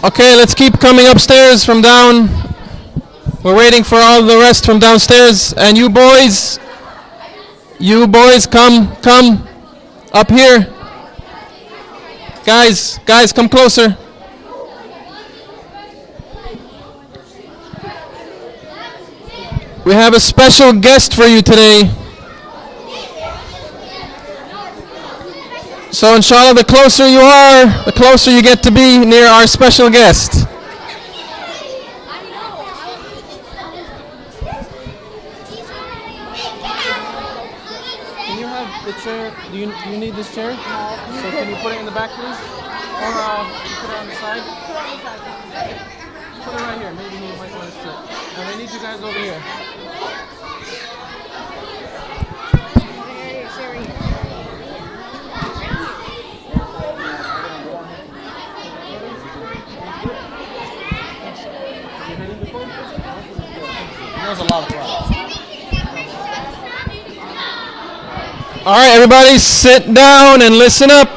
Okay, let's keep coming upstairs from down. We're waiting for all the rest from downstairs. And you boys, come up here. Guys, come closer. We have a special guest for you today. So inshallah, the closer you are, the closer you get to be near our special guest. Can you have the chair? Do you need this chair? No. So can you put it in the back, please? Or put it on the side? Put it right here. Maybe you might want to sit. And I need you guys over here. There's a lot of problems. All right, everybody, sit down and listen up.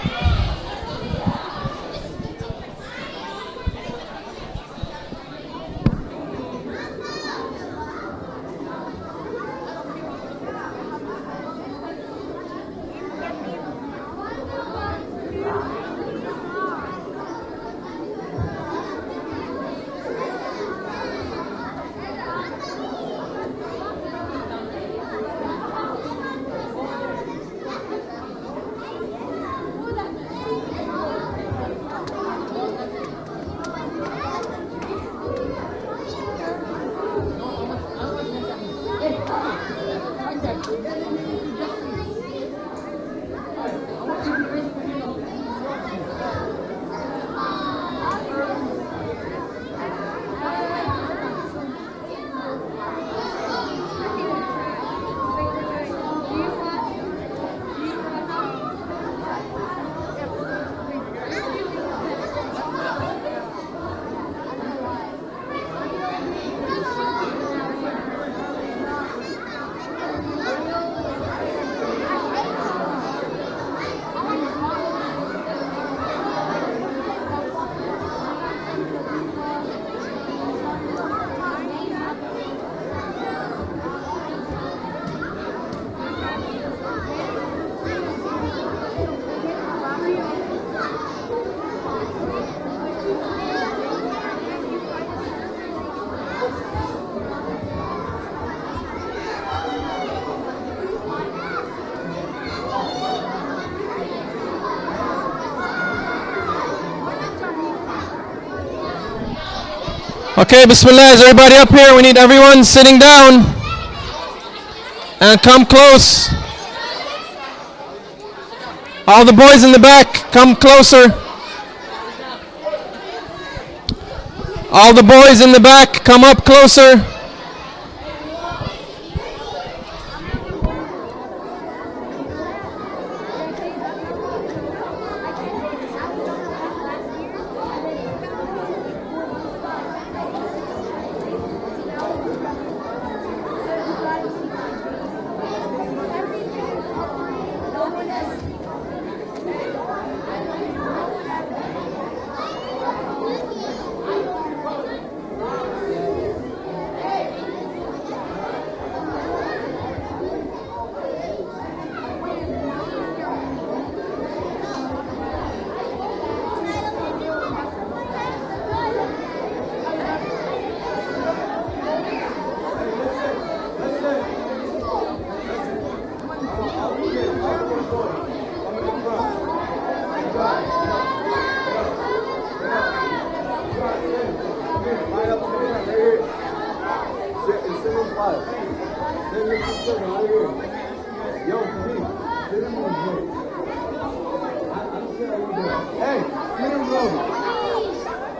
Okay, bismillah, is everybody up here? We need everyone sitting down and come close. All the boys in the back, come closer. All the boys in the back, come up closer.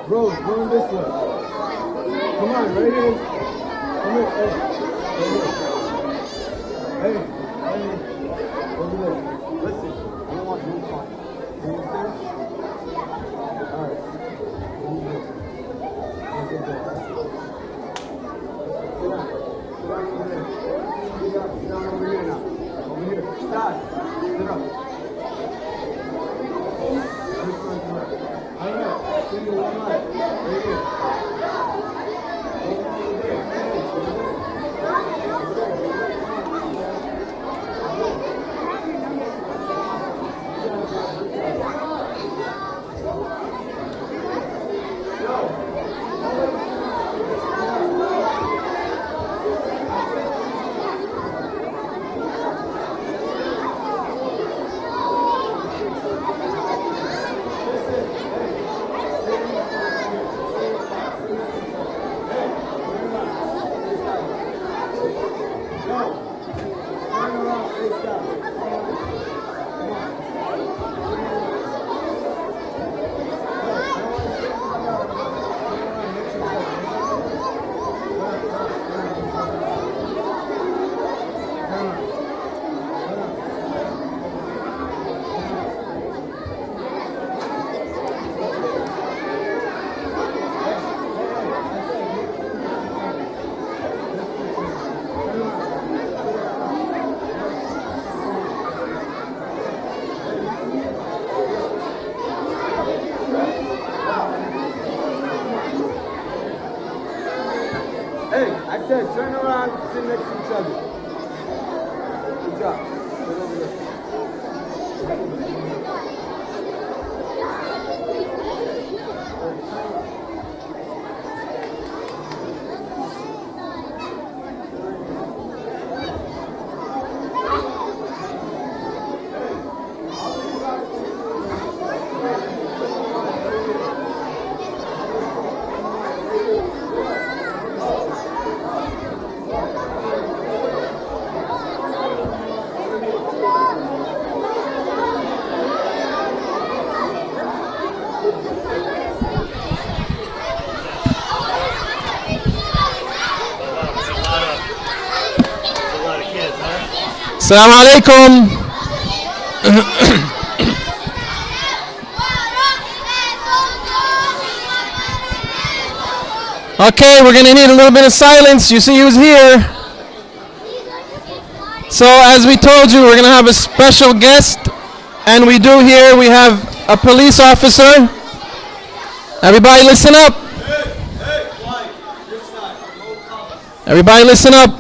Bro, going this way. Come on, right here. Come here, hey. Right here. Hey, over there. Listen, I don't want you to talk. You understand? Alright. Sit down. Sit down over here now. Over here. Dad, sit up. Give me one line. Right here. Hey, I said turn around, sit next to each other. Good job. Sit over there. Assalamu alaikum. Okay, we're going to need a little bit of silence. You see who's here. So as we told you, we're going to have a special guest. And we do here, we have a police officer. Everybody listen up. Everybody listen up.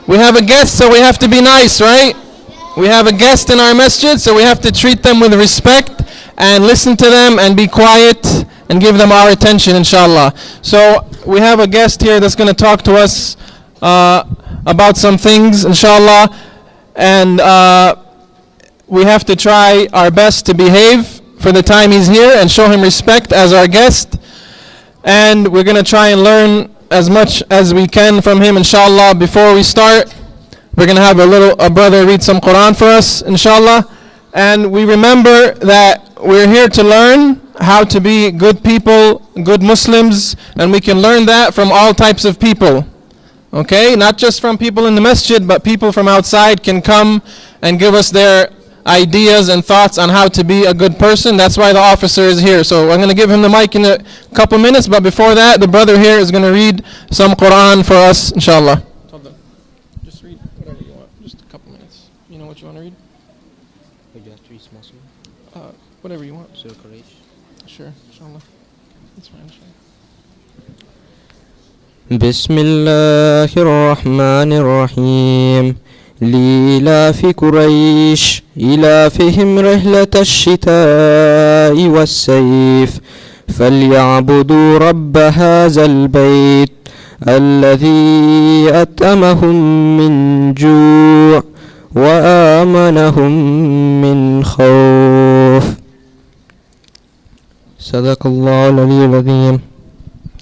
We have a guest, so we have to be nice, right? We have a guest in our masjid, so we have to treat them with respect and listen to them and be quiet and give them our attention, inshallah. So we have a guest here that's going to talk to us about some things, inshallah. And we have to try our best to behave for the time he's here and show him respect as our guest. and we're going to try and learn as much as we can from him, inshallah. Before we start, we're going to have a brother read some Quran for us, inshallah. And we remember that we're here to learn how to be good people, good Muslims, and we can learn that from all types of people. Okay? Not just from people in the masjid, but people from outside can come and give us their ideas and thoughts on how to be a good person. That's why the officer is here. So I'm going to give him the mic in a couple minutes, but before that, the brother here is going to read some Quran for us, inshallah. Just read whatever you want. Just a couple minutes. You know what you want to read? Whatever you want. So courage. Sure, inshallah. That's fine, inshallah. بسم الله الرحمن الرحيم لإيلاف قريش إيلافهم رحلة الشتاء والصيف فليعبدوا رب هذا البيت الذي أطعمهم من جوع وآمنهم من خوف صدق الله العلي العظيم.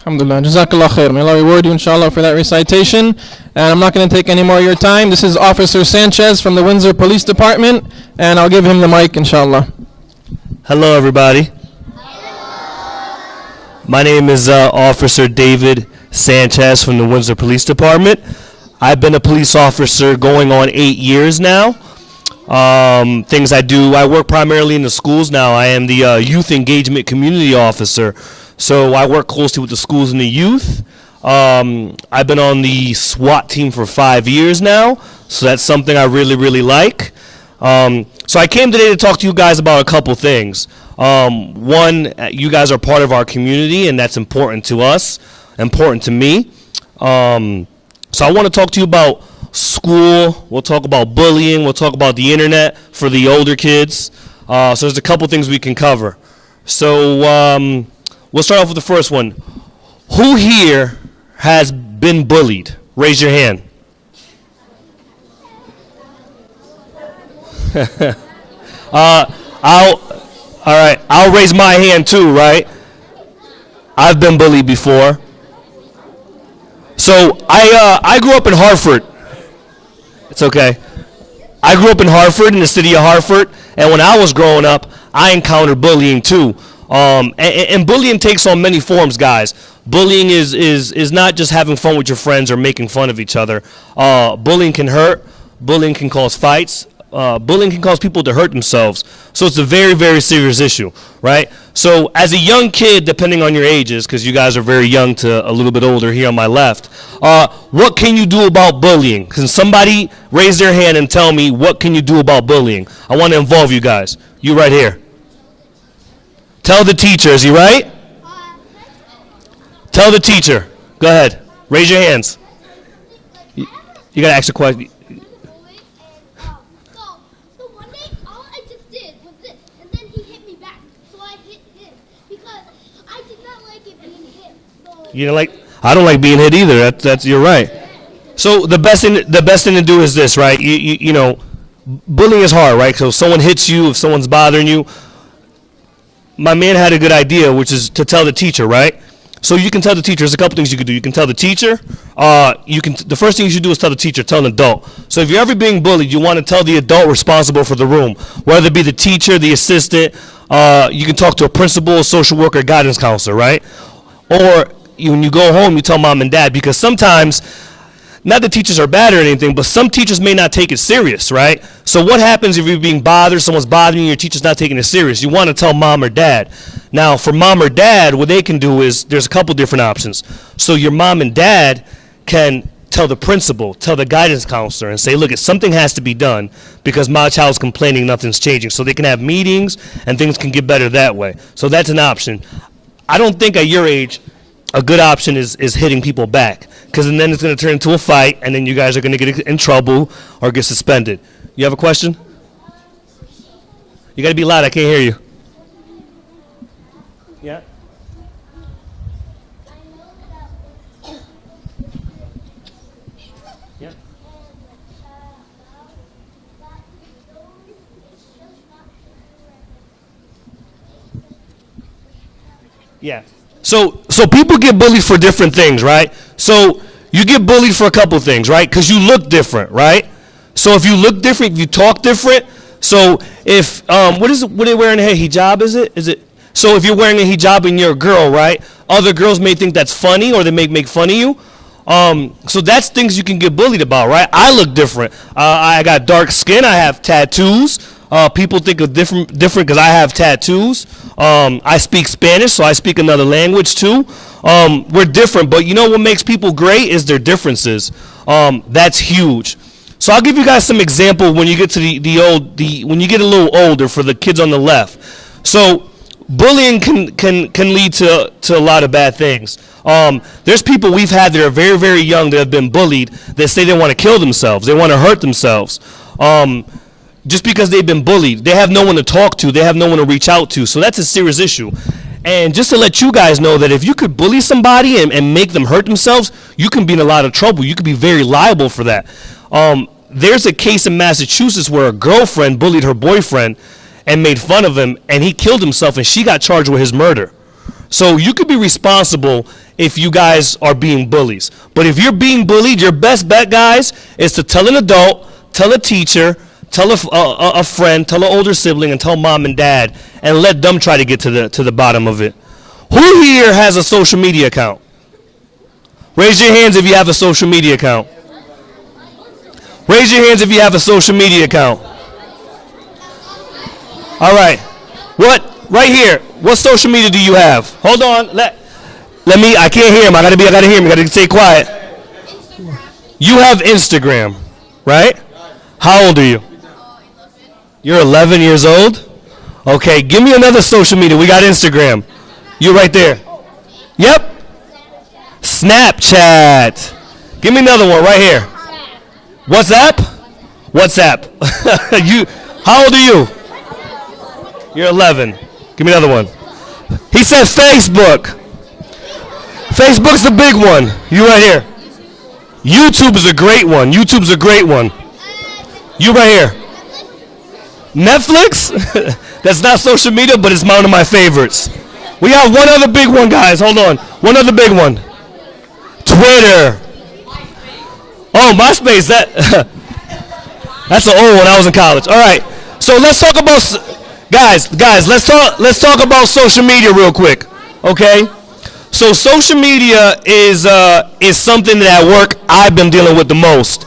Alhamdulillah. Jazakallah khair. May Allah reward you, inshallah, for that recitation. And I'm not going to take any more of your time. This is Officer Sanchez from the Windsor Police Department, and I'll give him the mic, inshallah. Hello, everybody. My name is Officer David Sanchez from the Windsor Police Department. I've been a police officer going on 8 years now. Things I do, I work primarily in the schools now. I am the Youth Engagement Community Officer. So I work closely with the schools and the youth. I've been on the SWAT team for 5 years now, so that's something I really, really like. So I came today to talk to you guys about a couple things. One, you guys are part of our community, and that's important to us, important to me. So I want to talk to you about school. We'll talk about bullying. We'll talk about the internet for the older kids. So there's a couple things we can cover. So we'll start off with the first one. Who here has been bullied? Raise your hand. I'll raise my hand too, right? I've been bullied before. So I grew up in Hartford. It's okay. I grew up in Hartford, in the city of Hartford, and when I was growing up, I encountered bullying too. And bullying takes on many forms, guys. Bullying is not just having fun with your friends or making fun of each other. Bullying can hurt. Bullying can cause fights. Bullying can cause people to hurt themselves. So it's a very, very serious issue, right? So as a young kid, depending on your ages, because you guys are very young to a little bit older here on my left, what can you do about bullying? Can somebody raise their hand and tell me what can you do about bullying? I want to involve you guys. You right here. Tell the teacher. Is he right? Tell the teacher. Go ahead. Raise your hands. You got to ask a question. So one day, all I just did was this, and then he hit me back. So I hit him because I did not like it being hit. So You know, like I don't like being hit either. That's you're right. So the best thing to do is this, right? You know, bullying is hard, right? So if someone hits you, if someone's bothering you, my man had a good idea, which is to tell the teacher, right? So you can tell the teacher. There's a couple things you can do. You can tell the teacher. The first thing you should do is tell the teacher. Tell an adult. So if you're ever being bullied, you want to tell the adult responsible for the room, whether it be the teacher, the assistant. You can talk to a principal, a social worker, guidance counselor, right? Or when you go home, you tell mom and dad, because sometimes, not that teachers are bad or anything, but some teachers may not take it serious, right? So what happens if you're being bothered, someone's bothering you, your teacher's not taking it serious? You want to tell mom or dad. Now, for mom or dad, what they can do is, there's a couple different options. So your mom and dad can tell the principal, tell the guidance counselor, and say, look, if something has to be done because my child's complaining, nothing's changing. So they can have meetings, and things can get better that way. So that's an option. I don't think at your age, a good option is hitting people back, because then it's going to turn into a fight, and then you guys are going to get in trouble or get suspended. You have a question? You got to be loud. I can't hear you. Yeah? Yeah. Yeah. So people get bullied for different things, right? So you get bullied for a couple things, right? Because you look different, right? So if you look different, if you talk different. So if what are they wearing here? Hijab, is it? Is it? So if you're wearing a hijab and you're a girl, right? Other girls may think that's funny, or they may make fun of you. So that's things you can get bullied about, right? I look different. I got dark skin. I have tattoos. People think of different because I have tattoos. I speak Spanish, so I speak another language too. We're different, but you know what makes people great is their differences. That's huge. So I'll give you guys some example when you get to when you get a little older for the kids on the left. So bullying can lead to a lot of bad things. There's people we've had that are very, very young that have been bullied that say they want to kill themselves. They want to hurt themselves. Just because they've been bullied. They have no one to talk to. They have no one to reach out to. So that's a serious issue. And just to let you guys know that if you could bully somebody and make them hurt themselves, you can be in a lot of trouble. You could be very liable for that. There's a case in Massachusetts where a girlfriend bullied her boyfriend and made fun of him, and he killed himself, and she got charged with his murder. So you could be responsible if you guys are being bullies. But if you're being bullied, your best bet, guys, is to tell an adult, tell a teacher, tell a friend, tell an older sibling, and tell mom and dad, and let them try to get to the bottom of it. Who here has a social media account? Raise your hands if you have a social media account. Raise your hands if you have a social media account. All right. Right here. What social media do you have? Hold on. Let me. I can't hear him. I gotta hear him. I gotta stay quiet. You have Instagram, right? How old are you? You're 11 years old? Okay, give me another social media. We got Instagram. You right there. Yep. Snapchat. Give me another one right here. WhatsApp? How old are you? You're 11. Give me another one. He said Facebook. Facebook's a big one. You right here. YouTube is a great one. You right here. Netflix? That's not social media, but it's one of my favorites. We have one other big one, guys. Hold on. One other big one. Twitter. Oh, MySpace. That's an old one. I was in college. All right. So let's talk about guys. Let's talk about social media real quick. Okay. So social media is something that at work I've been dealing with the most.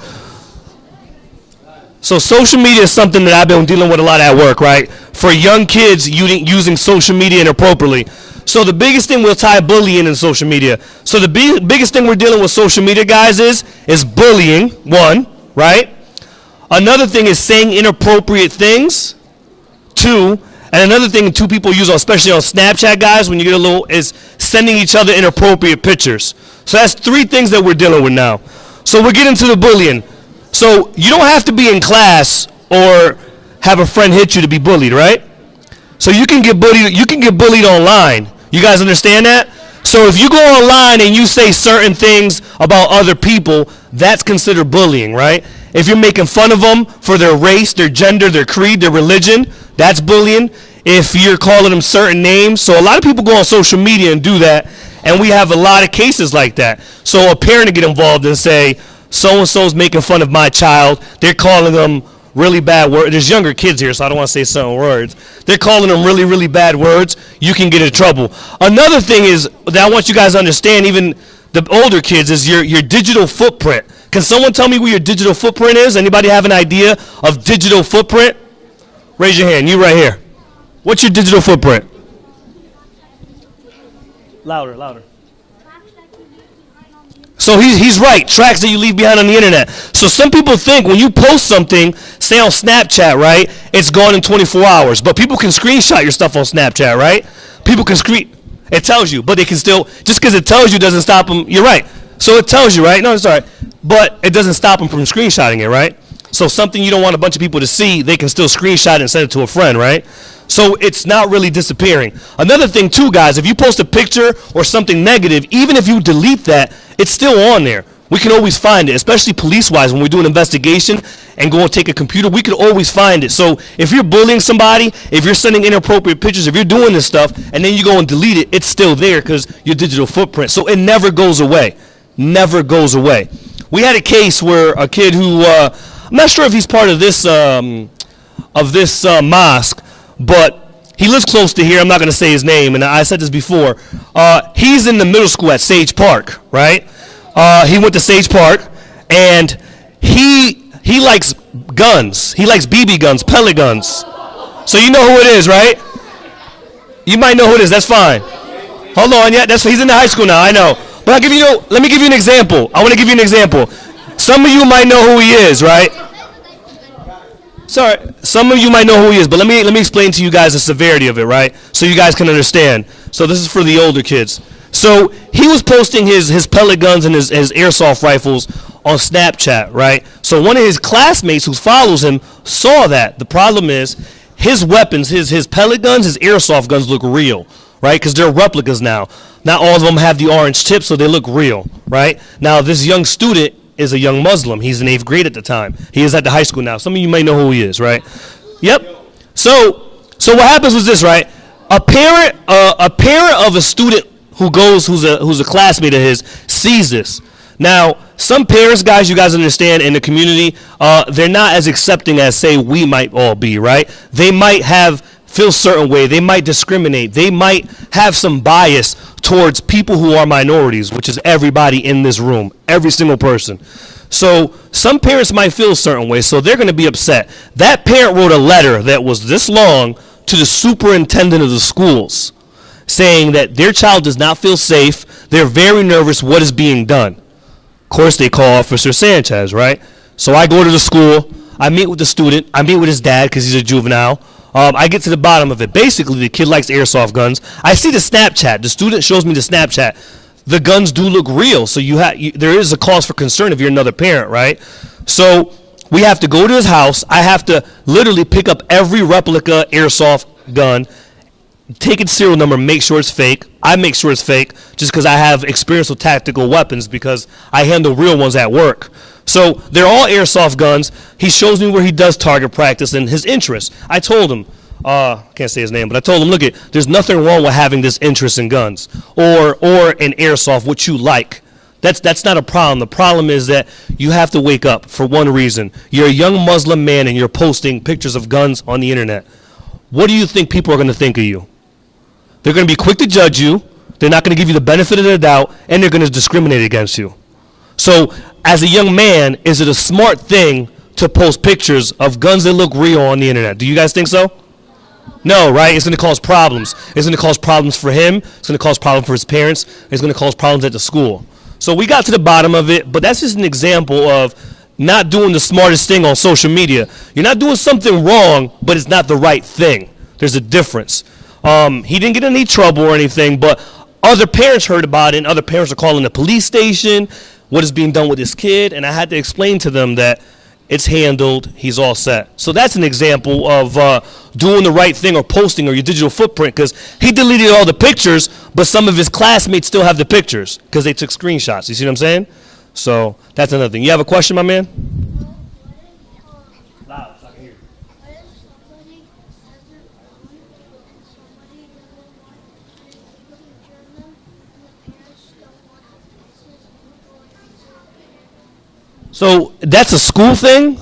So social media is something that I've been dealing with a lot at work, right? For young kids using social media inappropriately. So the biggest thing we'll tie bullying in social media. So the biggest thing we're dealing with social media, guys, is bullying, one, right? Another thing is saying inappropriate things, two. And another thing two people use, especially on Snapchat, guys, when you get a little, is sending each other inappropriate pictures. So that's three things that we're dealing with now. So we're getting to the bullying. So you don't have to be in class or have a friend hit you to be bullied, right? So you can get bullied. You can get bullied online. You guys understand that? So if you go online and you say certain things about other people, that's considered bullying, right? If you're making fun of them for their race, their gender, their creed, their religion, that's bullying. If you're calling them certain names. So a lot of people go on social media and do that, and we have a lot of cases like that. So a parent to get involved and say, so-and-so's making fun of my child. They're calling them really bad words. There's younger kids here, so I don't want to say certain words. They're calling them really, really bad words. You can get in trouble. Another thing is that I want you guys to understand, even the older kids, is your digital footprint. Can someone tell me what your digital footprint is? Anybody have an idea of digital footprint? Raise your hand. You right here. What's your digital footprint? Louder. So he's right. Tracks that you leave behind on the internet. So some people think when you post something, say on Snapchat, right, it's gone in 24 hours. But people can screenshot your stuff on Snapchat, right? People can it tells you, but they can still, just because it tells you doesn't stop them. You're right. So it tells you, right? No, it's all right. But it doesn't stop them from screenshotting it, right? So something you don't want a bunch of people to see, they can still screenshot it and send it to a friend, right? So it's not really disappearing. Another thing too, guys, if you post a picture or something negative, even if you delete that, it's still on there. We can always find it, especially police-wise. When we do an investigation and go and take a computer, we could always find it. So if you're bullying somebody, if you're sending inappropriate pictures, if you're doing this stuff, and then you go and delete it, it's still there because your digital footprint. So it never goes away. Never goes away. We had a case where a kid who, I'm not sure if he's part of this mosque, but he lives close to here. I'm not going to say his name, and I said this before. He's in the middle school at Sage Park, right? He went to Sage Park, and he likes guns. He likes BB guns, pellet guns. So you know who it is, right? You might know who it is. That's fine. Hold on, yeah, he's in the high school now. I know, but let me give you an example. I want to give you an example. Some of you might know who he is, right? Sorry, some of you might know who he is, but let me explain to you guys the severity of it, right? So you guys can understand. So this is for the older kids. So he was posting his pellet guns and his airsoft rifles on Snapchat, right? So one of his classmates who follows him saw that. The problem is his weapons, his pellet guns, his airsoft guns look real, right? Because they're replicas now. Not all of them have the orange tips, so they look real, right? Now this young student is a young Muslim. He's in 8th grade at the time. He is at the high school now. Some of you may know who he is, right? Yep. So what happens was this, right? A parent of a student who's a classmate of his sees this. Now, some parents, guys, you guys understand, in the community, they're not as accepting as, say, we might all be, right? They might feel a certain way. They might discriminate. They might have some bias towards people who are minorities, which is everybody in this room, every single person. So some parents might feel a certain way, so they're going to be upset. That parent wrote a letter that was this long to the superintendent of the schools, saying that their child does not feel safe. They're very nervous what is being done. Of course, they call Officer Sanchez, right? So I go to the school. I meet with the student. I meet with his dad because he's a juvenile. I get to the bottom of it. Basically, the kid likes airsoft guns. I see the Snapchat. The student shows me the Snapchat. The guns do look real, so there is a cause for concern if you're another parent, right? So we have to go to his house. I have to literally pick up every replica airsoft gun, take its serial number, make sure it's fake. I make sure it's fake just because I have experience with tactical weapons because I handle real ones at work. So they're all airsoft guns. He shows me where he does target practice and his interest. I told him, can't say his name, but I told him, look, there's nothing wrong with having this interest in guns or in airsoft, what you like. That's not a problem. The problem is that you have to wake up for one reason. You're a young Muslim man and you're posting pictures of guns on the internet. What do you think people are going to think of you? They're going to be quick to judge you. They're not going to give you the benefit of the doubt, and they're going to discriminate against you. So as a young man, is it a smart thing to post pictures of guns that look real on the internet? Do you guys think so? No, right? It's going to cause problems. It's going to cause problems for him. It's going to cause problems for his parents. It's going to cause problems at the school. So we got to the bottom of it, but that's just an example of not doing the smartest thing on social media. You're not doing something wrong, but it's not the right thing. There's a difference. He didn't get in any trouble or anything, but other parents heard about it, and other parents are calling the police station, what is being done with this kid, and I had to explain to them that it's handled, he's all set. So that's an example of doing the right thing or posting or your digital footprint, because he deleted all the pictures, but some of his classmates still have the pictures because they took screenshots. You see what I'm saying? So that's another thing. You have a question, my man? Loud, so I can hear you. So that's a school thing.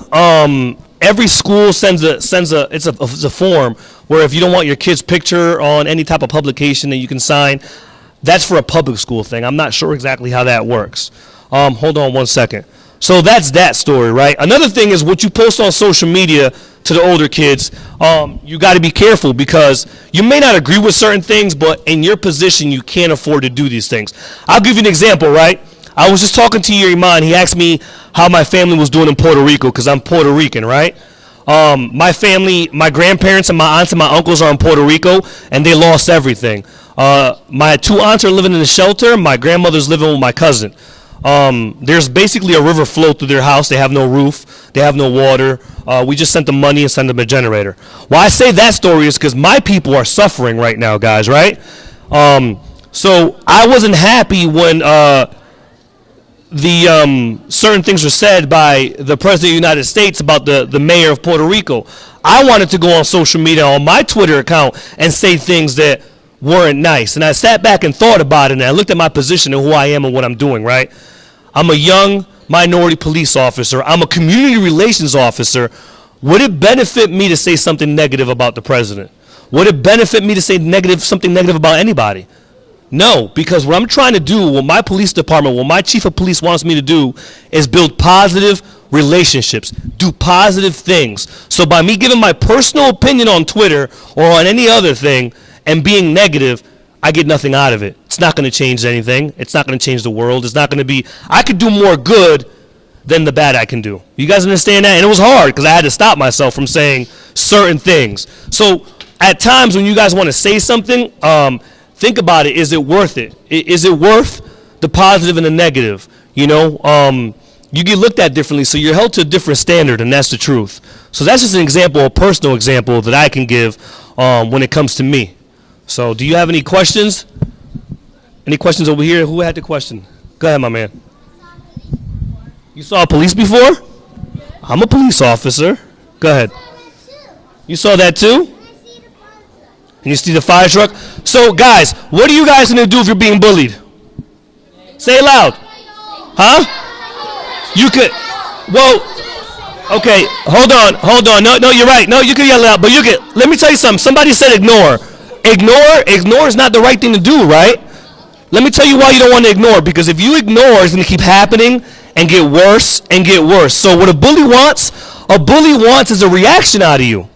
Every school sends a form where if you don't want your kid's picture on any type of publication that you can sign, that's for a public school thing. I'm not sure exactly how that works. Hold on one second. So that's that story, right? Another thing is what you post on social media to the older kids. You got to be careful because you may not agree with certain things, but in your position, you can't afford to do these things. I'll give you an example, right? I was just talking to your Iman. He asked me how my family was doing in Puerto Rico because I'm Puerto Rican, right? My family, my grandparents and my aunts and my uncles are in Puerto Rico, and they lost everything. My two aunts are living in a shelter. My grandmother's living with my cousin. There's basically a river flow through their house. They have no roof. They have no water. We just sent them money and sent them a generator. Why I say that story is because my people are suffering right now, guys, right? So I wasn't happy when certain things were said by the President of the United States about the mayor of Puerto Rico. I wanted to go on social media, on my Twitter account, and say things that weren't nice. And I sat back and thought about it, and I looked at my position and who I am and what I'm doing, right? I'm a young minority police officer. I'm a community relations officer. Would it benefit me to say something negative about the president? Would it benefit me to say something negative about anybody? No, because what I'm trying to do, what my police department, what my chief of police wants me to do, is build positive relationships, do positive things. So by me giving my personal opinion on Twitter or on any other thing and being negative, I get nothing out of it. It's not going to change anything. It's not going to change the world. It's not going to be, I could do more good than the bad I can do. You guys understand that? And it was hard because I had to stop myself from saying certain things. So at times when you guys want to say something, think about it. Is it worth it? Is it worth the positive and the negative? You know, you get looked at differently, so you're held to a different standard, and that's the truth. So that's just an example, a personal example that I can give when it comes to me. So do you have any questions? Any questions over here? Who had the question? Go ahead, my man. You saw police before? I'm a police officer. Go ahead. You saw that too? And you see the fire truck? So, guys, what are you guys going to do if you're being bullied? Say it loud. Huh? You could, well, okay, hold on. No, you're right. No, you can yell it out, but you can, let me tell you something. Somebody said ignore. Ignore is not the right thing to do, right? Let me tell you why you don't want to ignore, because if you ignore, it's going to keep happening and get worse and get worse. So what a bully wants is a reaction out of you.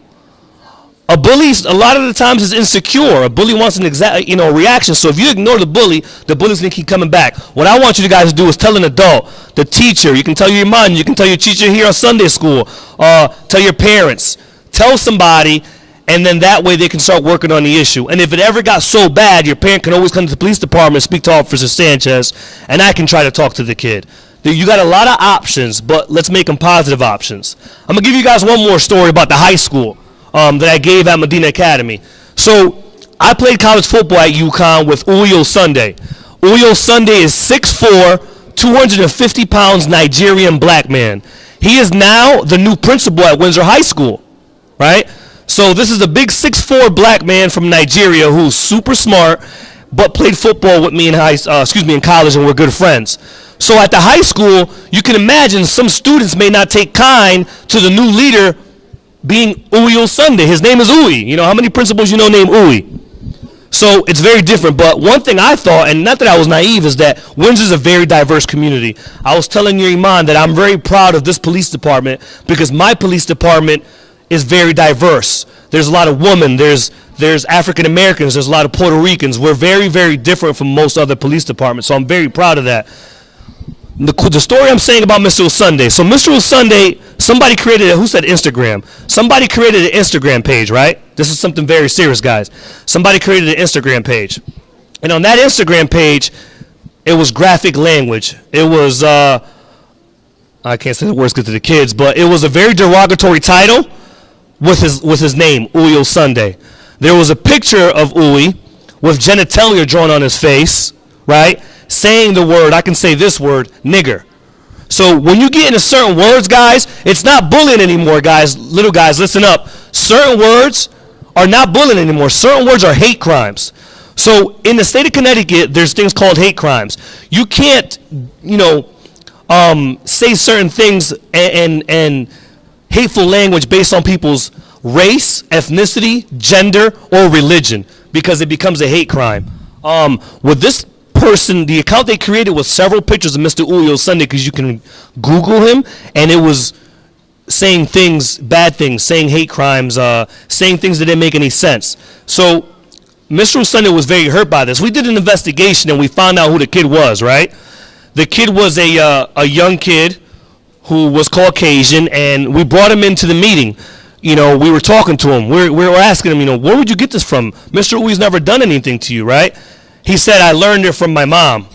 A bully, a lot of the times, is insecure. A bully wants an exact, reaction. So if you ignore the bully's gonna keep coming back. What I want you guys to do is tell an adult, the teacher. You can tell your mom. You can tell your teacher here on Sunday school. Tell your parents. Tell somebody, and then that way they can start working on the issue. And if it ever got so bad, your parent can always come to the police department, speak to Officer Sanchez, and I can try to talk to the kid. You got a lot of options, but let's make them positive options. I'm gonna give you guys one more story about the high school that I gave at Medina Academy. So I played college football at UConn with Uyo Sunday. Uyo Sunday is 6'4", 250 pounds Nigerian black man. He is now the new principal at Windsor High School, right? So this is a big 6'4" black man from Nigeria who's super smart, but played football with me in college, and we're good friends. So at the high school, you can imagine some students may not take kind to the new leader being Uyo Sunday. His name is Uy. You know, how many principals you know named Uy? So it's very different. But one thing I thought, and not that I was naive, is that Windsor's a very diverse community. I was telling your Iman that I'm very proud of this police department because my police department is very diverse. There's a lot of women. There's African Americans. There's a lot of Puerto Ricans. We're very, very different from most other police departments. So I'm very proud of that. The story I'm saying about Mr. Sunday. So Mr. Sunday, somebody created who said Instagram? Somebody created an Instagram page, right? This is something very serious, guys. Somebody created an Instagram page. And on that Instagram page, it was graphic language. It was, I can't say the words good to the kids, but it was a very derogatory title with his name, Uyo Sunday. There was a picture of Uy with genitalia drawn on his face, right? Saying the word, I can say this word, nigger. So when you get into certain words, guys, it's not bullying anymore, guys. Little guys, listen up. Certain words are not bullying anymore. Certain words are hate crimes. So in the state of Connecticut, there's things called hate crimes. You can't, say certain things and hateful language based on people's race, ethnicity, gender, or religion because it becomes a hate crime. With this person, the account they created was several pictures of Mr. Uyo Sunday because you can Google him, and it was saying things, bad things, saying hate crimes, saying things that didn't make any sense. So Mr. Sunday was very hurt by this. We did an investigation and we found out who the kid was, right? The kid was a young kid who was Caucasian, and we brought him into the meeting. We were talking to him. We were asking him, where would you get this from? Mr. Uyo's never done anything to you, right? He said, I learned it from my mom.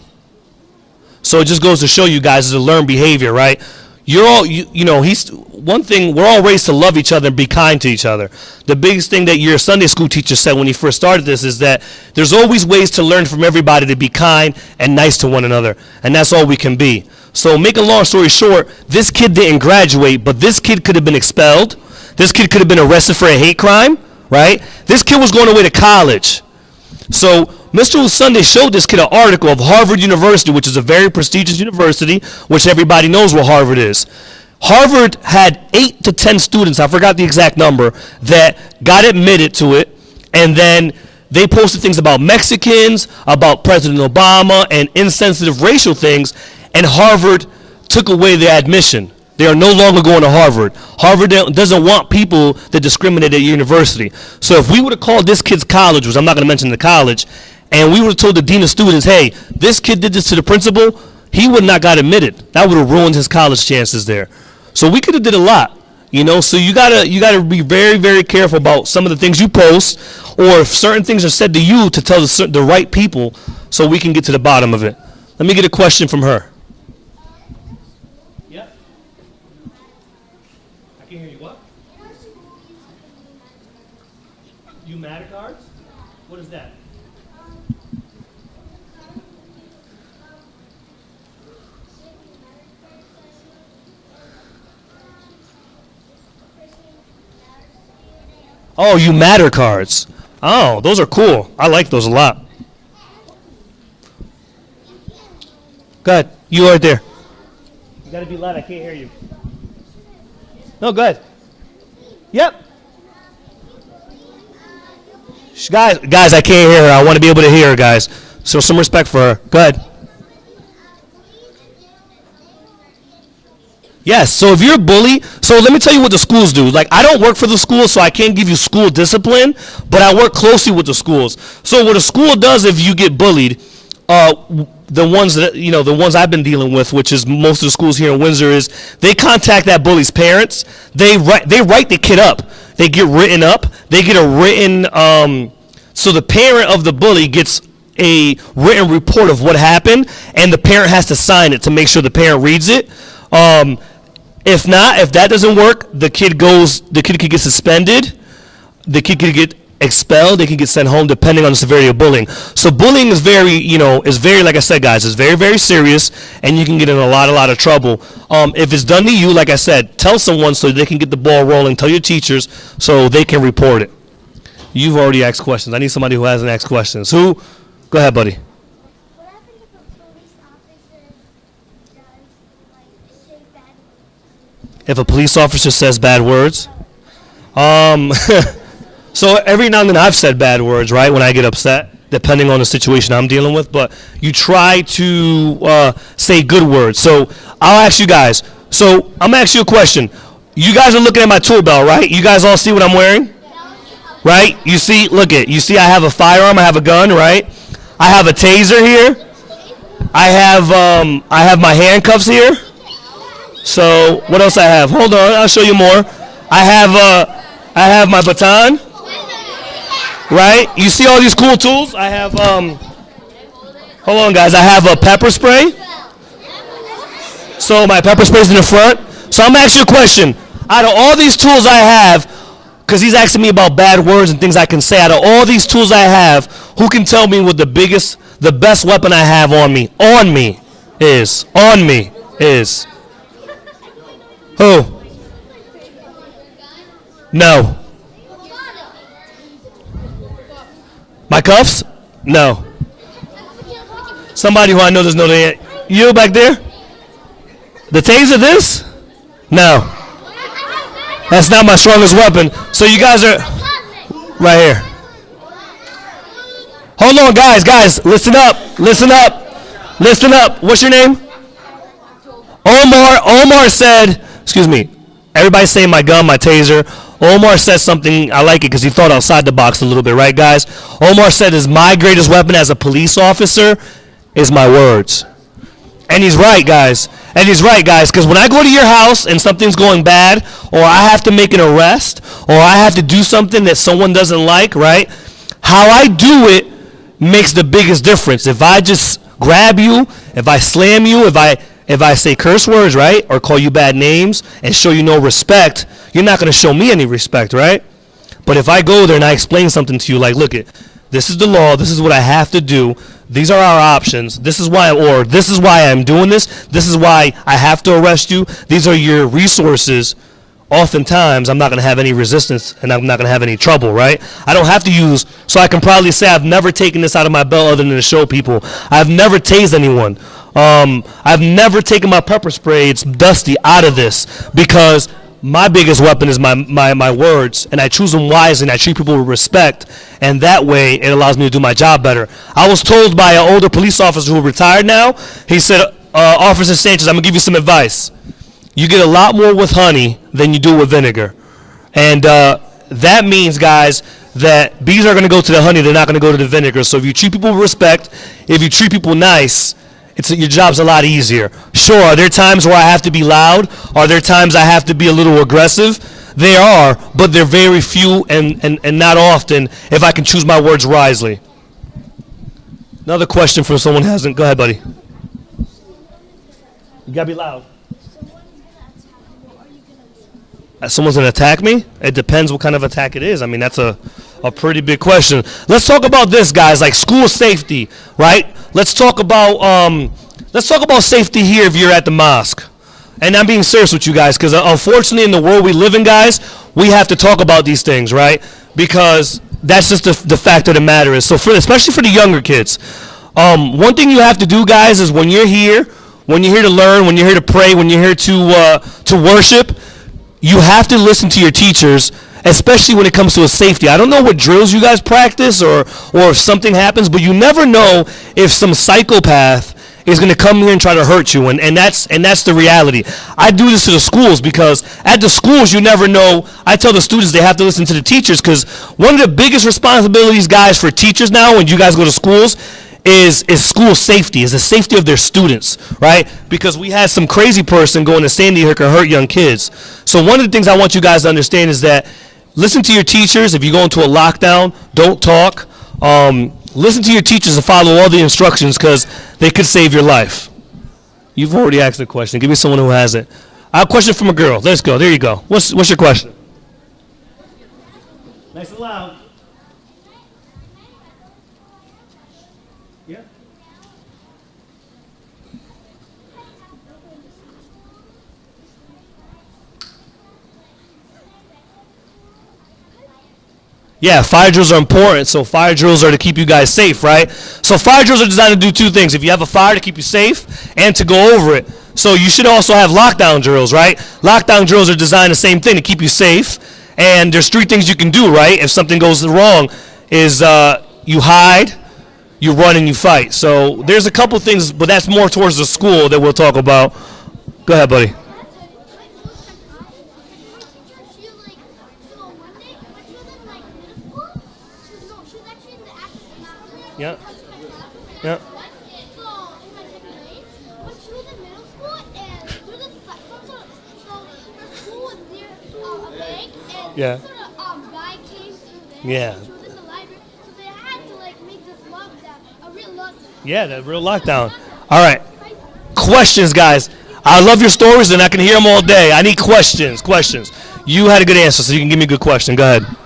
So it just goes to show you guys is a learned behavior, right? You're all, he's one thing, we're all raised to love each other and be kind to each other. The biggest thing that your Sunday school teacher said when he first started this is that there's always ways to learn from everybody to be kind and nice to one another. And that's all we can be. So make a long story short, this kid didn't graduate, but this kid could have been expelled. This kid could have been arrested for a hate crime, right? This kid was going away to college. So Mr. Sunday showed this kid an article of Harvard University, which is a very prestigious university, which everybody knows where Harvard is. Harvard had 8 to 10 students, I forgot the exact number, that got admitted to it, and then they posted things about Mexicans, about President Obama, and insensitive racial things, and Harvard took away their admission. They are no longer going to Harvard. Harvard doesn't want people that discriminate at university. So if we would have called this kid's college, which I'm not going to mention the college, and we would have told the dean of students, hey, this kid did this to the principal, he would not got admitted. That would have ruined his college chances there. So we could have did a lot, you know. So you gotta be very, very careful about some of the things you post, or if certain things are said to you, to tell the right people, so we can get to the bottom of it. Let me get a question from her. Yep. I can hear you. What? You matter cards? What is that? Oh, you matter cards. Oh, those are cool. I like those a lot. Go ahead. You right there. You gotta be loud. I can't hear you. No, go ahead. Yep. Guys, I can't hear her. I want to be able to hear her, guys. So some respect for her. Go ahead. Yes, so if you're a bully, so let me tell you what the schools do. Like, I don't work for the schools, so I can't give you school discipline, but I work closely with the schools. So what a school does if you get bullied, the ones I've been dealing with, which is most of the schools here in Windsor, is they contact that bully's parents. They write the kid up. They get written up. They get a written, so the parent of the bully gets a written report of what happened, and the parent has to sign it to make sure the parent reads it. If that doesn't work, the kid could get suspended, the kid could get expelled, they can get sent home depending on the severity of bullying. So bullying is very, like I said, guys, it's very, very serious, and you can get in a lot of trouble. If it's done to you, like I said, tell someone so they can get the ball rolling, tell your teachers so they can report it. You've already asked questions. I need somebody who hasn't asked questions. Who? Go ahead, buddy. What happens if a police officer does, say bad words? If a police officer says bad words? So every now and then I've said bad words, right, when I get upset, depending on the situation I'm dealing with, but you try to say good words. So I'll ask you guys. So I'm going to ask you a question. You guys are looking at my tool belt, right? You guys all see what I'm wearing? Right? You see, you see I have a firearm, I have a gun, right? I have a taser here. I have my handcuffs here. So what else I have? Hold on, I'll show you more. I have my baton. Right? You see all these cool tools? I have hold on, guys. I have a pepper spray. So my pepper spray's in the front. So I'm asking you a question. Out of all these tools I have, because he's asking me about bad words and things I can say, out of all these tools I have, who can tell me what the best weapon I have on me is? Who? No. My cuffs? No. Somebody who I know doesn't know the answer. You back there? The taser, this? No. That's not my strongest weapon. So you guys are right here. Hold on, guys. Listen up. What's your name? Omar said, excuse me, everybody's saying my gun, my taser. Omar said something, I like it because he thought outside the box a little bit, right, guys? Omar said my greatest weapon as a police officer is my words. And he's right, guys. Because when I go to your house and something's going bad, or I have to make an arrest, or I have to do something that someone doesn't like, right? How I do it makes the biggest difference. If I just grab you, if I slam you, if I say curse words, right, or call you bad names and show you no respect, you're not going to show me any respect, right? But if I go there and I explain something to you, like, look, this is the law, this is what I have to do, These are our options. This is why, or this is why I'm doing this. This is why I have to arrest you. These are your resources. Oftentimes, I'm not going to have any resistance and I'm not going to have any trouble, right? I don't have to use, so I can probably say I've never taken this out of my belt other than to show people. I've never tased anyone. I've never taken my pepper spray, it's dusty, out of this because my biggest weapon is my words, and I choose them wisely and I treat people with respect, and that way it allows me to do my job better. I was told by an older police officer who retired now, he said, Officer Sanchez, I'm going to give you some advice. You get a lot more with honey than you do with vinegar. And that means, guys, that bees are going to go to the honey. They're not going to go to the vinegar. So if you treat people with respect, if you treat people nice, your job's a lot easier. Sure, are there times where I have to be loud? Are there times I have to be a little aggressive? There are, but they're very few and not often if I can choose my words wisely. Another question from someone who hasn't. Go ahead, buddy. You got to be loud. Someone's going to attack me? It depends what kind of attack it is. I mean, that's a pretty big question. Let's talk about this, guys, like school safety, right? Let's talk about safety here if you're at the mosque. And I'm being serious with you guys because unfortunately in the world we live in, guys, we have to talk about these things, right? Because that's just the fact of the matter is. So especially for the younger kids, one thing you have to do, guys, is when you're here to learn, when you're here to pray, when you're here to worship, you have to listen to your teachers, especially when it comes to a safety. I don't know what drills you guys practice or if something happens, but you never know if some psychopath is going to come here and try to hurt you, and that's the reality. I do this to the schools because at the schools you never know. I tell the students they have to listen to the teachers because one of the biggest responsibilities, guys, for teachers now when you guys go to schools is school safety, is the safety of their students, right? Because we had some crazy person going to Sandy Hook and hurt young kids. So one of the things I want you guys to understand is that listen to your teachers. If you go into a lockdown, don't talk. Listen to your teachers and follow all the instructions because they could save your life. You've already asked a question. Give me someone who has it. I have a question from a girl. Let's go. There you go. What's your question? Nice and loud. Yeah. Yeah, fire drills are important. So fire drills are to keep you guys safe, right? So fire drills are designed to do two things. If you have a fire, to keep you safe and to go over it. So you should also have lockdown drills, right? Lockdown drills are designed the same thing, to keep you safe. And there's three things you can do, right? If something goes wrong, is you hide, you run, and you fight. So there's a couple things, but that's more towards the school that we'll talk about. Go ahead, buddy. Yeah. Yeah. Yeah. Yeah. Yeah, the real lockdown. All right. Questions, guys. I love your stories, and I can hear them all day. I need questions. You had a good answer, so you can give me a good question. Go ahead.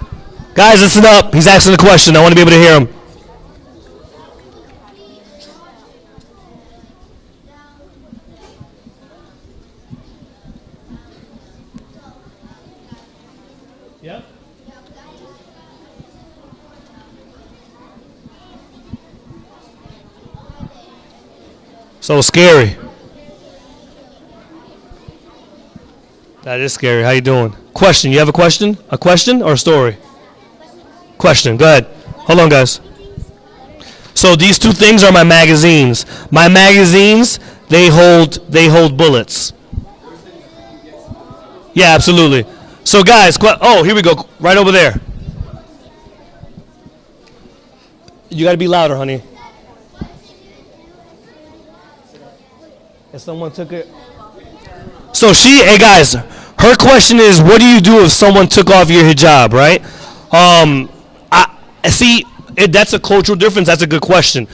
Guys, listen up. He's asking a question. I want to be able to hear him. Yep. So scary. That is scary. How you doing? Question. You have a question? A question or a story? Question. Go ahead. Hold on, guys. So these two things are my magazines. My magazines, they hold bullets. Yeah, absolutely. So guys, oh, here we go. Right over there. You got to be louder, honey. If someone took it. So hey guys, her question is, what do you do if someone took off your hijab, right? I see, that's a cultural difference. That's a good question.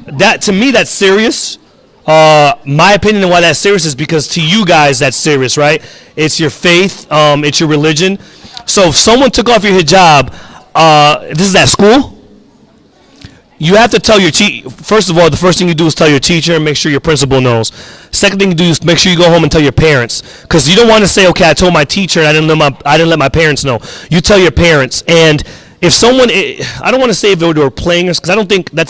That to me, that's serious. My opinion on why that's serious is because to you guys, that's serious, right? It's your faith, it's your religion. So if someone took off your hijab, this is at school, You have to tell your first of all, the first thing you do is tell your teacher and make sure your principal knows. Second thing you do is make sure you go home and tell your parents, because you don't want to say, okay, I told my teacher and I didn't let my parents know. You tell your parents. And if someone, I don't want to say if they were playing, because I don't think that's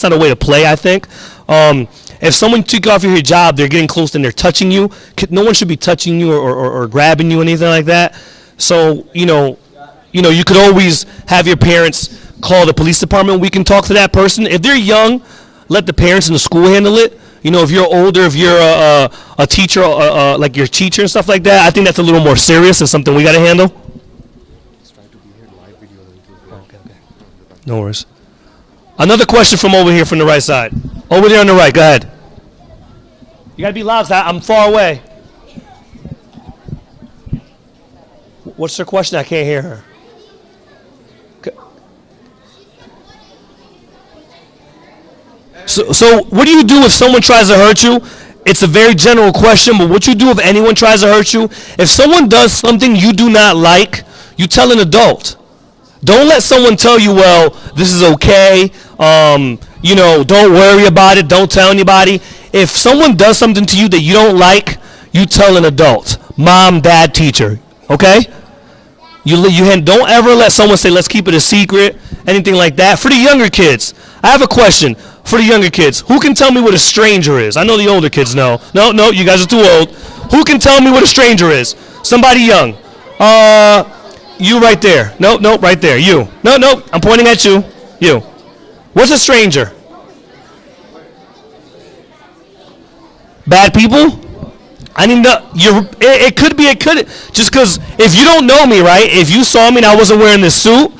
not a way to play, I think. If someone took off your job, they're getting close and they're touching you, no one should be touching you or grabbing you, anything like that. So, you could always have your parents call the police department. We can talk to that person. If they're young, let the parents in the school handle it. If you're older, if you're a teacher, like your teacher and stuff like that, I think that's a little more serious and something we got to handle. No worries. Another question from over here from the right side. Over there on the right, go ahead. You got to be loud, I'm far away. What's her question? I can't hear her. So what do you do if someone tries to hurt you? It's a very general question, but what you do if anyone tries to hurt you? If someone does something you do not like, you tell an adult. Don't let someone tell you, well, this is okay. Don't worry about it. Don't tell anybody. If someone does something to you that you don't like, you tell an adult. Mom, dad, teacher. Okay? Don't ever let someone say, let's keep it a secret, anything like that. For the younger kids, I have a question. For the younger kids, who can tell me what a stranger is? I know the older kids know. No, you guys are too old. Who can tell me what a stranger is? Somebody young. You right there. No, right there. You. No, I'm pointing at you. You. What's a stranger? Bad people? I mean, it could be, just because if you don't know me, right? If you saw me and I wasn't wearing this suit,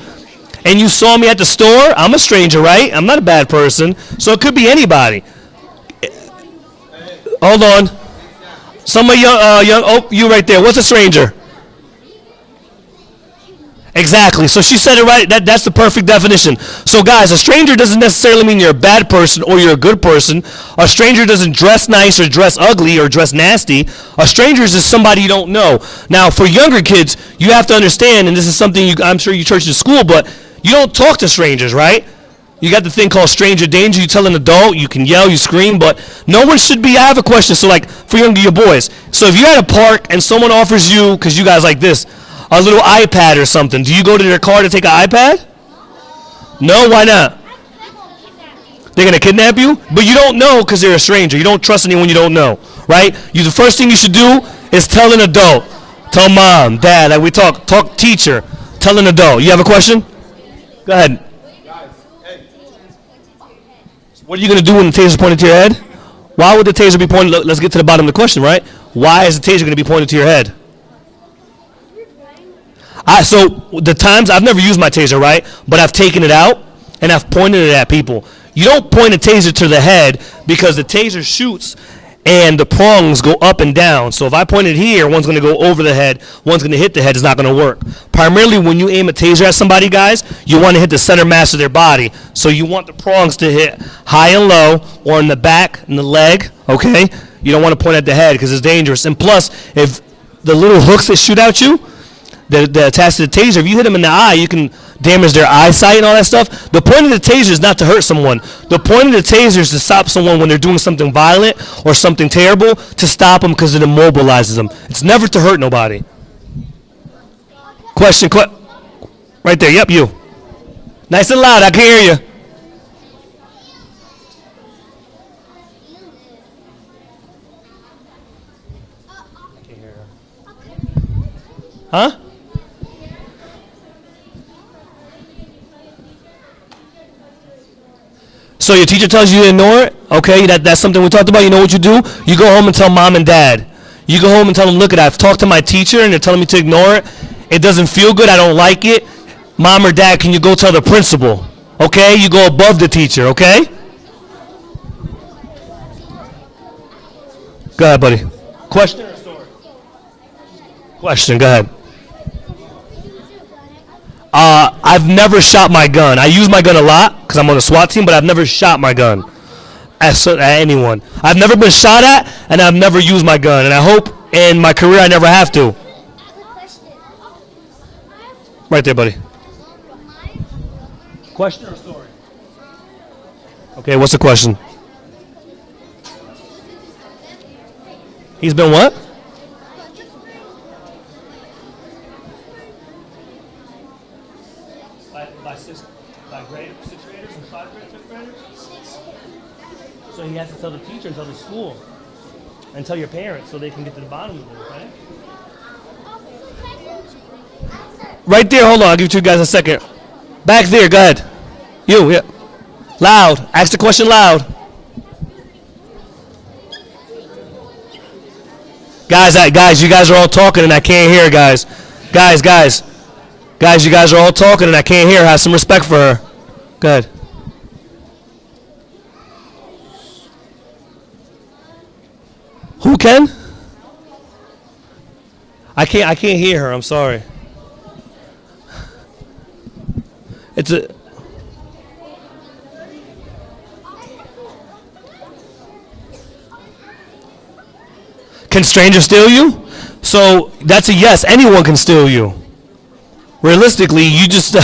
and you saw me at the store, I'm a stranger, right? I'm not a bad person. So it could be anybody. Hold on. Somebody young, you right there. What's a stranger? Exactly. So she said it right. That's the perfect definition. So guys, a stranger doesn't necessarily mean you're a bad person or you're a good person. A stranger doesn't dress nice or dress ugly or dress nasty. A stranger is just somebody you don't know. Now, for younger kids, you have to understand, and this is something I'm sure you church in school, but you don't talk to strangers, right? You got the thing called stranger danger. You tell an adult, you can yell, you scream, but no one should be. I have a question. So like for your boys. So if you're at a park and someone offers you, because you guys like this, a little iPad or something, do you go to their car to take an iPad? No, why not? They're going to kidnap you? But you don't know because they're a stranger. You don't trust anyone you don't know, right? The first thing you should do is tell an adult. Tell mom, dad, like we talk teacher. Tell an adult. You have a question? Go ahead. What are you going to do when the taser is pointed to your head? Why would the taser be pointed? Let's get to the bottom of the question, right? Why is the taser going to be pointed to your head? So the times, I've never used my taser, right? But I've taken it out and I've pointed it at people. You don't point a taser to the head because the taser shoots and the prongs go up and down. So if I point it here, one's going to go over the head, one's going to hit the head. It's not going to work. Primarily when you aim a taser at somebody, guys, you want to hit the center mass of their body. So you want the prongs to hit high and low or in the back and the leg, okay? You don't want to point at the head because it's dangerous. And plus, if the little hooks that shoot at you, that attach to the taser, if you hit them in the eye, you can damage their eyesight and all that stuff. The point of the taser is not to hurt someone. The point of the taser is to stop someone when they're doing something violent or something terrible, to stop them because it immobilizes them. It's never to hurt nobody. Question, right there, yep, you. Nice and loud, I can hear you. Huh? So your teacher tells you to ignore it? Okay, that's something we talked about. You know what you do? You go home and tell mom and dad. You go home and tell them, look, I've talked to my teacher and they're telling me to ignore it. It doesn't feel good. I don't like it. Mom or dad, can you go tell the principal? Okay, you go above the teacher, okay? Go ahead, buddy. Question or story? Question, go ahead. I've never shot my gun. I use my gun a lot because I'm on the SWAT team, but I've never shot my gun at anyone. I've never been shot at, and I've never used my gun. And I hope in my career I never have to. Right there, buddy. Question or story? Okay, what's the question? He's been what? By grade, 6th graders and 5th graders? So he has to tell the teacher and tell the school and tell your parents so they can get to the bottom of it, okay? Right there, hold on, I'll give you guys a second. Back there, go ahead. You, yeah. Loud, ask the question loud. Guys, you guys are all talking and I can't hear, guys. Guys, you guys are all talking and I can't hear. Have some respect for her. Go ahead. Who can? I can't hear her. I'm sorry. It's a. Can strangers steal you? So that's a yes. Anyone can steal you. Realistically, you just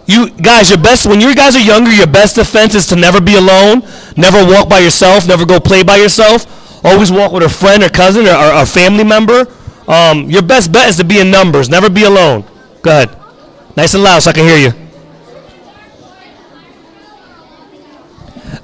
you guys, your best when you guys are younger, your best defense is to never be alone, never walk by yourself, never go play by yourself. Always walk with a friend or cousin or a family member. Your best bet is to be in numbers, never be alone. Go ahead. Nice and loud so I can hear you.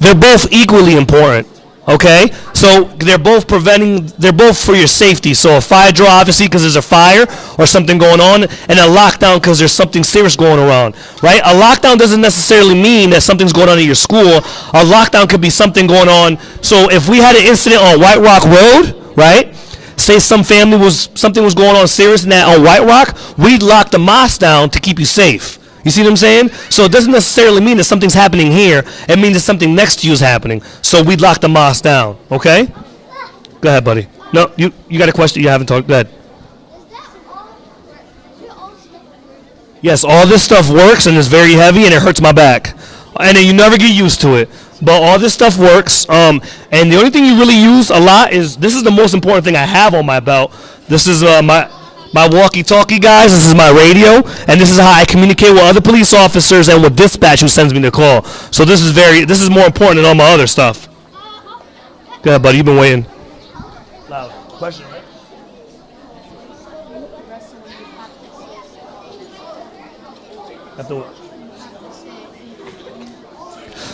They're both equally important. Okay, so they're both for your safety. So a fire drill, obviously, because there's a fire or something going on, and a lockdown because there's something serious going around, right? A lockdown doesn't necessarily mean that something's going on at your school. A lockdown could be something going on. So if we had an incident on White Rock Road, right? Say something was going on serious in that on White Rock, we'd lock the mosque down to keep you safe. You see what I'm saying? So it doesn't necessarily mean that something's happening here. It means that something next to you is happening. So we'd lock the mosque down. Okay? Go ahead, buddy. No, you got a question you haven't talked. Go ahead. Yes, all this stuff works and it's very heavy and it hurts my back. And then you never get used to it. But all this stuff works. And the only thing you really use a lot is, this is the most important thing I have on my belt. This is my walkie-talkie, guys. This is my radio, and this is how I communicate with other police officers and with dispatch who sends me the call. So this is more important than all my other stuff. Go ahead, buddy. You've been waiting. Loud question, right?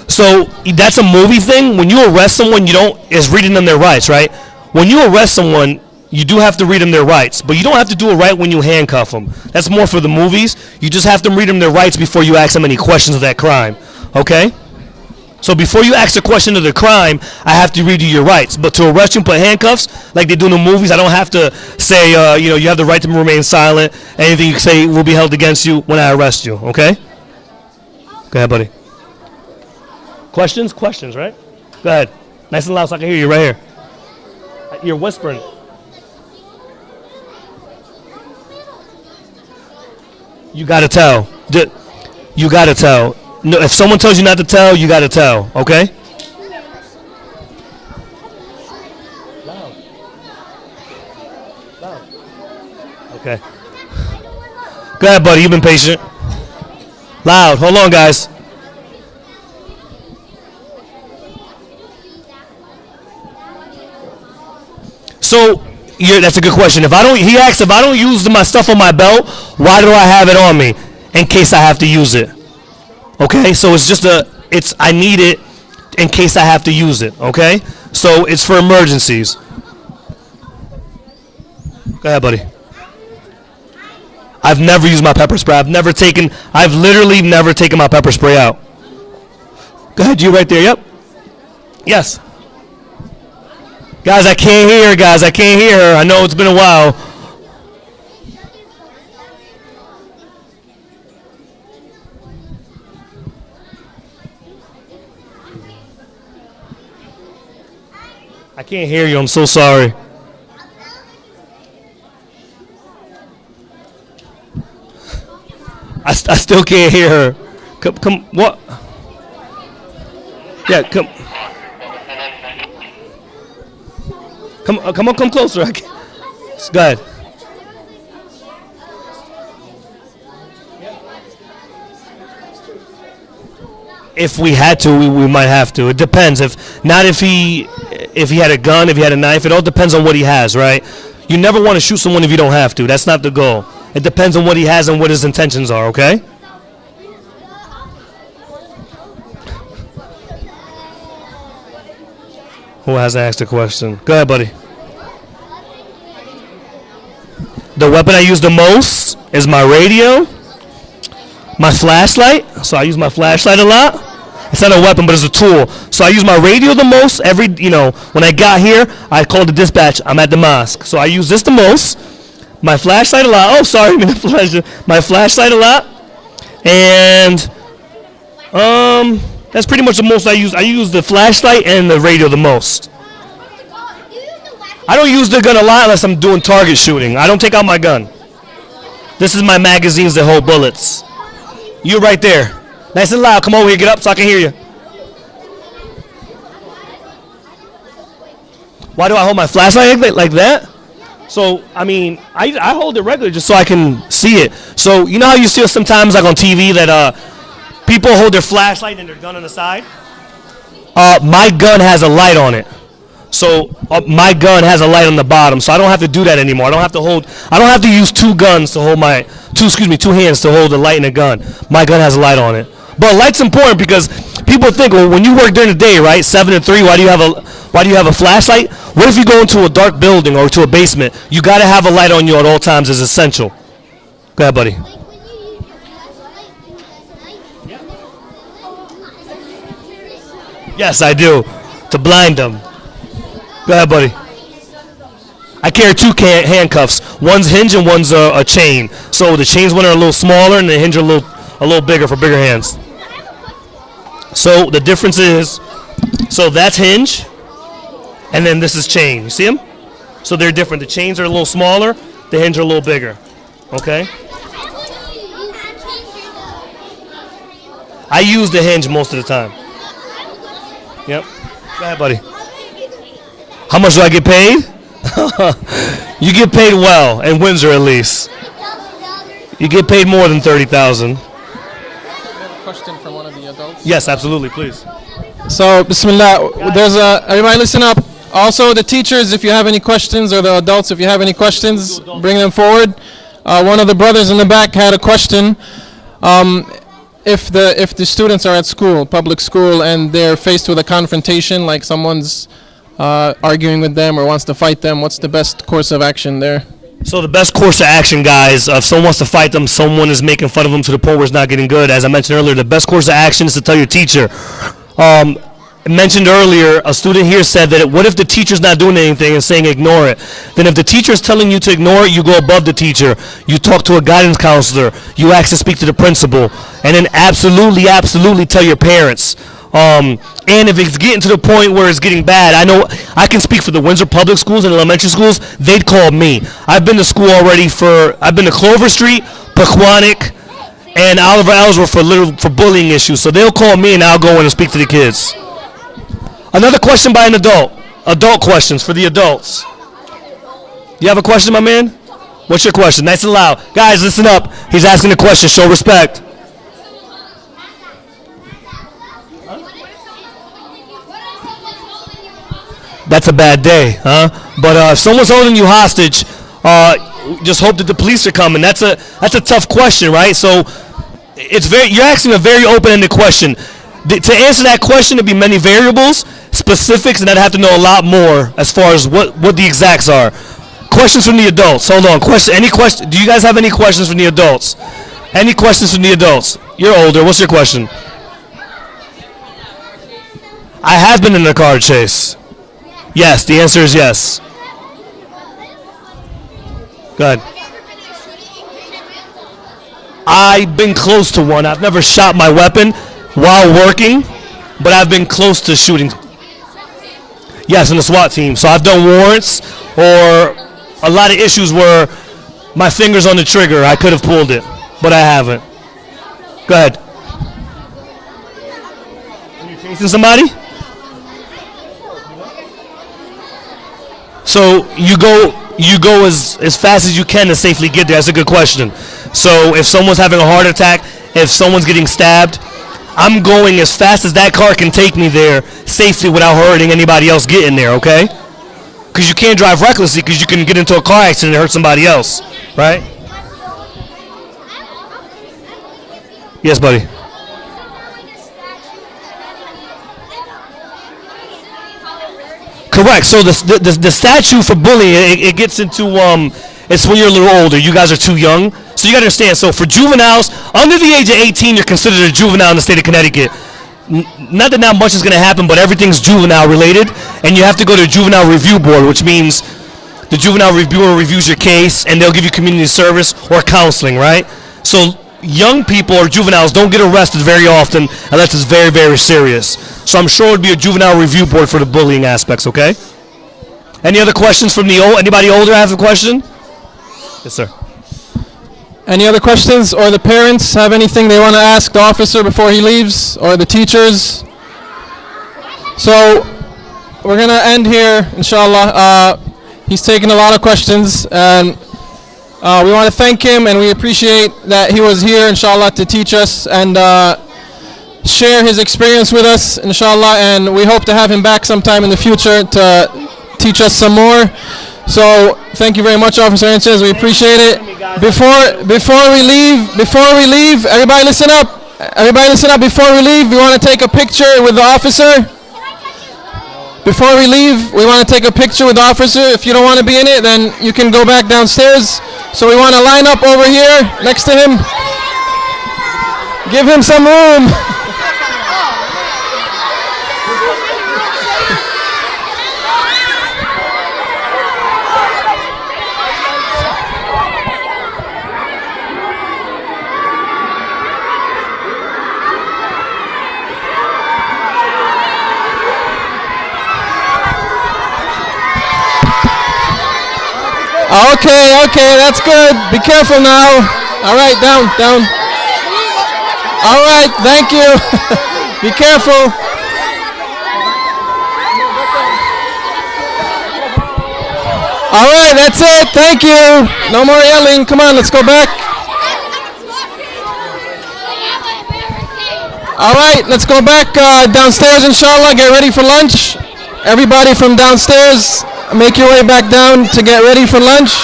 So that's a movie thing. When you arrest someone, it's reading them their rights, right? When you arrest someone, you do have to read them their rights, but you don't have to do it right when you handcuff them. That's more for the movies. You just have to read them their rights before you ask them any questions of that crime, okay? So before you ask a question of the crime, I have to read you your rights. But to arrest you and put handcuffs, like they do in the movies, I don't have to say, you have the right to remain silent. Anything you say will be held against you when I arrest you, okay? Go ahead, buddy. Questions? Questions, right? Go ahead. Nice and loud so I can hear you right here. You're whispering. You gotta tell. You gotta tell. No, if someone tells you not to tell, you gotta tell. Okay? Loud. Okay. Go ahead, buddy. You've been patient. Loud. Hold on, guys. So that's a good question. He asked if I don't use my stuff on my belt, why do I have it on me? In case I have to use it. Okay, so I need it in case I have to use it. Okay, so it's for emergencies. Go ahead, buddy. I've never used my pepper spray. I've literally never taken my pepper spray out. Go ahead, you right there. Yep. Yes. Guys, I can't hear her, guys. I can't hear her. I know it's been a while. I can't hear you. I'm so sorry. I still can't hear her. Come, what? Yeah, come. Come closer. Go ahead. If we had to, we might have to. It depends. If he had a gun, if he had a knife, it all depends on what he has, right? You never want to shoot someone if you don't have to. That's not the goal. It depends on what he has and what his intentions are, okay? Who hasn't asked a question? Go ahead, buddy. The weapon I use the most is my radio, my flashlight. So I use my flashlight a lot. It's not a weapon, but it's a tool. So I use my radio the most. When I got here, I called the dispatch. I'm at the mosque. So I use this the most. My flashlight a lot. Oh, sorry, my flashlight a lot. And that's pretty much the most I use. I use the flashlight and the radio the most. I don't use the gun a lot unless I'm doing target shooting. I don't take out my gun. This is my magazines that hold bullets. You right there. Nice and loud. Come over here. Get up so I can hear you. Why do I hold my flashlight like that? So, I hold it regularly just so I can see it. So, you know how you see sometimes like on TV that people hold their flashlight and their gun on the side? My gun has a light on it. So my gun has a light on the bottom, so I don't have to do that anymore. I don't have to use two hands to hold the light in a gun. My gun has a light on it. But light's important because people think, well, when you work during the day, right, 7 to 3, why do you have a flashlight? What if you go into a dark building or to a basement? You got to have a light on you at all times. It's essential. Go ahead, buddy. Yes, I do. To blind them. Go ahead, buddy. I carry two handcuffs. One's hinge and one's a chain. So the chains one are a little smaller and the hinge are a little bigger for bigger hands. So the difference is, so that's hinge, and then this is chain. You see them? So they're different. The chains are a little smaller. The hinge are a little bigger. Okay? I use the hinge most of the time. Yep. Go ahead, buddy. How much do I get paid? You get paid well, in Windsor at least. You get paid more than $30,000. Question from one of the adults. Yes, absolutely, please. So, Bismillah, everybody listen up. Also, the teachers, if you have any questions, or the adults, if you have any questions, bring them forward. One of the brothers in the back had a question. If the students are at school, public school, and they're faced with a confrontation, like someone's arguing with them or wants to fight them, what's the best course of action there? So the best course of action, guys, if someone wants to fight them, someone is making fun of them to the point where it's not getting good. As I mentioned earlier, the best course of action is to tell your teacher. I mentioned earlier, a student here said that what if the teacher's not doing anything and saying ignore it? Then if the teacher is telling you to ignore it, you go above the teacher. You talk to a guidance counselor. You ask to speak to the principal. And then absolutely tell your parents. And if it's getting to the point where it's getting bad, I know I can speak for the Windsor public schools and elementary schools. They'd call me. I've been to school already I've been to Clover Street, Pequannock, and Oliver Ellsworth for bullying issues. So they'll call me and I'll go in and speak to the kids. Another question by an adult. Adult questions for the adults. You have a question, my man? What's your question? Nice and loud. Guys, listen up. He's asking a question. Show respect. That's a bad day, huh? But if someone's holding you hostage, just hope that the police are coming. That's a tough question, right? So you're asking a very open-ended question. To answer that question, there'd be many variables, specifics, and I'd have to know a lot more as far as what the exacts are. Questions from the adults. Hold on. Any question? Do you guys have any questions from the adults? Any questions from the adults? You're older. What's your question? I have been in a car chase. Yes, the answer is yes. Go ahead. I've been close to one. I've never shot my weapon while working, but I've been close to shooting. Yes, in the SWAT team. So I've done warrants or a lot of issues where my finger's on the trigger. I could have pulled it, but I haven't. Go ahead. When you're chasing somebody? So you go as fast as you can to safely get there. That's a good question. So if someone's having a heart attack, if someone's getting stabbed, I'm going as fast as that car can take me there safely without hurting anybody else getting there, okay? Because you can't drive recklessly because you can get into a car accident and hurt somebody else, right? Yes, buddy. Correct. So the statute for bullying, it gets into it's when you're a little older. You guys are too young, so you got to understand. So for juveniles under the age of 18, you're considered a juvenile in the state of Connecticut. Not that not much is going to happen, but everything's juvenile related, and you have to go to a juvenile review board, which means the juvenile reviewer reviews your case, and they'll give you community service or counseling, right? So young people or juveniles don't get arrested very often unless it's very, very serious. So I'm sure it would be a juvenile review board for the bullying aspects, okay? Any other questions from the old? Anybody older have a question? Yes, sir. Any other questions, or the parents have anything they want to ask the officer before he leaves, or the teachers? So we're going to end here, inshallah. He's taken a lot of questions, and we want to thank him, and we appreciate that he was here, inshallah, to teach us and share his experience with us, inshallah, and we hope to have him back sometime in the future to teach us some more. So thank you very much, Officer Sanchez. We appreciate it. Before we leave, everybody listen up. Everybody listen up. Before we leave, we want to take a picture with the officer. Before we leave, we want to take a picture with the officer. If you don't want to be in it, then you can go back downstairs. So we want to line up over here next to him. Give him some room. Okay, that's good. Be careful now. All right, down. All right, thank you. Be careful. All right, that's it. Thank you. No more yelling. Come on, let's go back. All right, let's go back downstairs, inshallah. Get ready for lunch. Everybody from downstairs, make your way back down to get ready for lunch.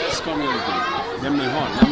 Es como de mejor, ¿no?